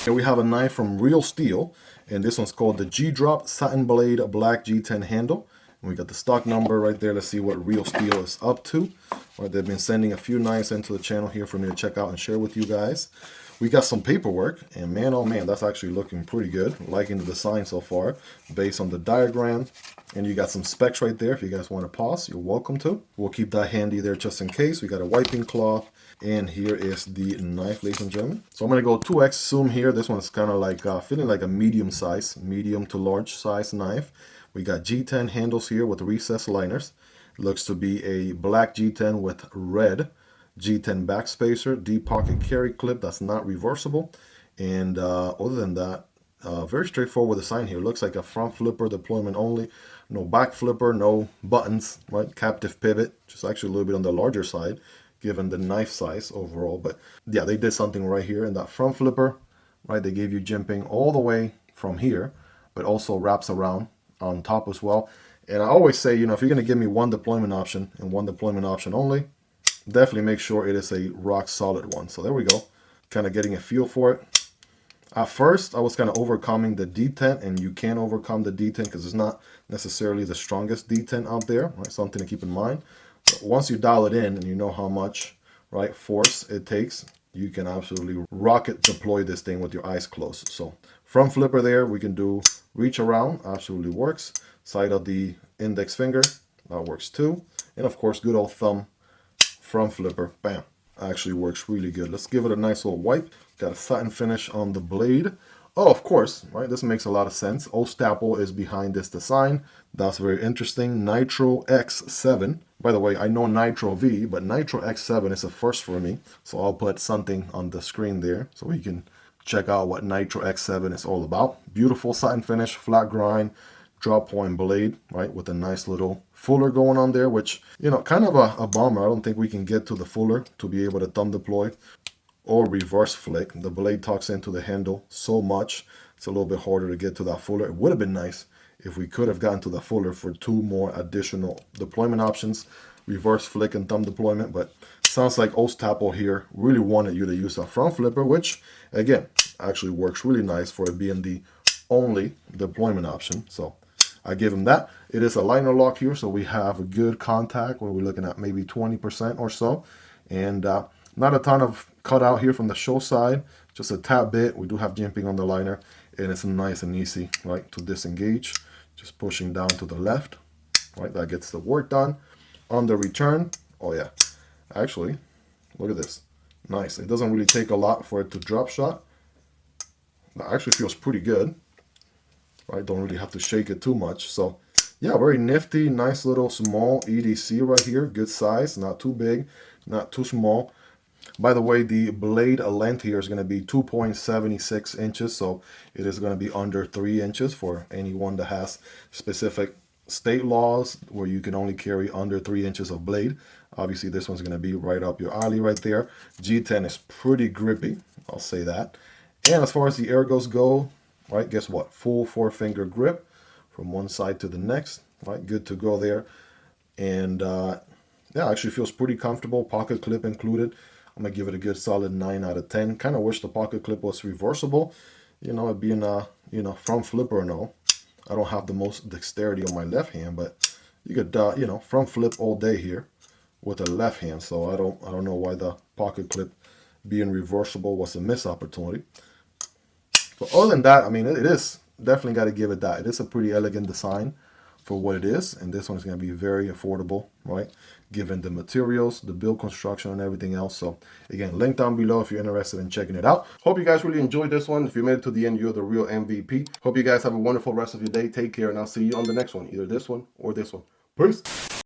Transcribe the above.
Here we have a knife from Real Steel, and this one's called the G-Drop Satin Blade Black G10 handle. And we got the stock number right there. Let's see what Real Steel is up to. Right, they've been sending a few knives into the channel here for me to check out and share with you guys. We got some paperwork, and man, oh man, that's actually looking pretty good. Liking the design so far, based on the diagram. And you got some specs right there. If you guys want to pause, you're welcome to. We'll keep that handy there just in case. We got a wiping cloth, and here is the knife, ladies and gentlemen. So I'm going to go 2x zoom here. This one's kind of like feeling like a medium to large size knife. We got G10 handles here with recessed liners. Looks to be a black G10 with red G10 backspacer, deep pocket carry clip that's not reversible. And other than that, very straightforward design here. Looks like a front flipper deployment only. No back flipper, no buttons, right? Captive pivot, just actually a little bit on the larger side, given the knife size overall. But yeah, they did something right here in that front flipper, right? They gave you jimping all the way from here, but also wraps around on top as well. And I always say, you know, if you're going to give me one deployment option and one deployment option only, definitely make sure it is a rock solid one. So there we go. Kind of getting a feel for it. At first, I was kind of overcoming the detent, and you can overcome the detent because it's not necessarily the strongest detent out there, right? Something to keep in mind. But once you dial it in and you know how much, right, force it takes, you can absolutely rocket deploy this thing with your eyes closed. So front flipper there, we can do reach around, absolutely works. Side of the index finger, that works too. And of course, good old thumb front flipper, bam, actually works really good. Let's give it a nice little wipe. Got a satin finish on the blade. Oh, of course, right? This makes a lot of sense. Ostapel is behind this design. That's very interesting. Nitro X7. By the way, I know Nitro V, but Nitro X7 is a first for me. So I'll put something on the screen there so we can check out what Nitro X7 is all about. Beautiful satin finish, flat grind, drop point blade, right, with a nice little fuller going on there, which, you know, kind of a bummer. I don't think we can get to the fuller to be able to thumb deploy or reverse flick. The blade tucks into the handle so much, it's a little bit harder to get to that fuller. It would have been nice if we could have gotten to the fuller for 2 more additional deployment options, reverse flick and thumb deployment. But sounds like Ostapel here really wanted you to use a front flipper, which again actually works really nice for it being the only deployment option. So I give him that. It is a liner lock here, so we have a good contact where we're looking at maybe 20% or so. And not a ton of cutout here from the show side, just a tad bit. We do have jimping on the liner, and it's nice and easy, right, to disengage. Just pushing down to the left, right, that gets the work done. On the return, oh yeah, actually, look at this. Nice. It doesn't really take a lot for it to drop shot. That actually feels pretty good. Right, don't really have to shake it too much. So yeah, very nifty, nice little small EDC right here. Good size, not too big, not too small. By the way, the blade length here is going to be 2.76 inches. So it is going to be under 3 inches for anyone that has specific state laws where you can only carry under 3 inches of blade. Obviously, this one's going to be right up your alley right there. G10 is pretty grippy, I'll say that. And as far as the ergos go, right, guess what? Full 4-finger grip from one side to the next, right? Good to go there. And yeah, actually feels pretty comfortable. Pocket clip included. I'm gonna give it a good solid 9 out of 10. Kind of wish the pocket clip was reversible. You know, it being a, you know, front flipper and all. I don't have the most dexterity on my left hand, but you could, you know, front flip all day here with a left hand. So I don't know why the pocket clip being reversible was a missed opportunity. But other than that, I mean, it is definitely got to give it that. It is a pretty elegant design for what it is, and this one is going to be very affordable, right, given the materials, the build construction, and everything else. So again, link down below if you're interested in checking it out. Hope you guys really enjoyed this one. If you made it to the end, you're the real MVP. Hope you guys have a wonderful rest of your day. Take care, and I'll see you on the next one, either this one or this one. Peace.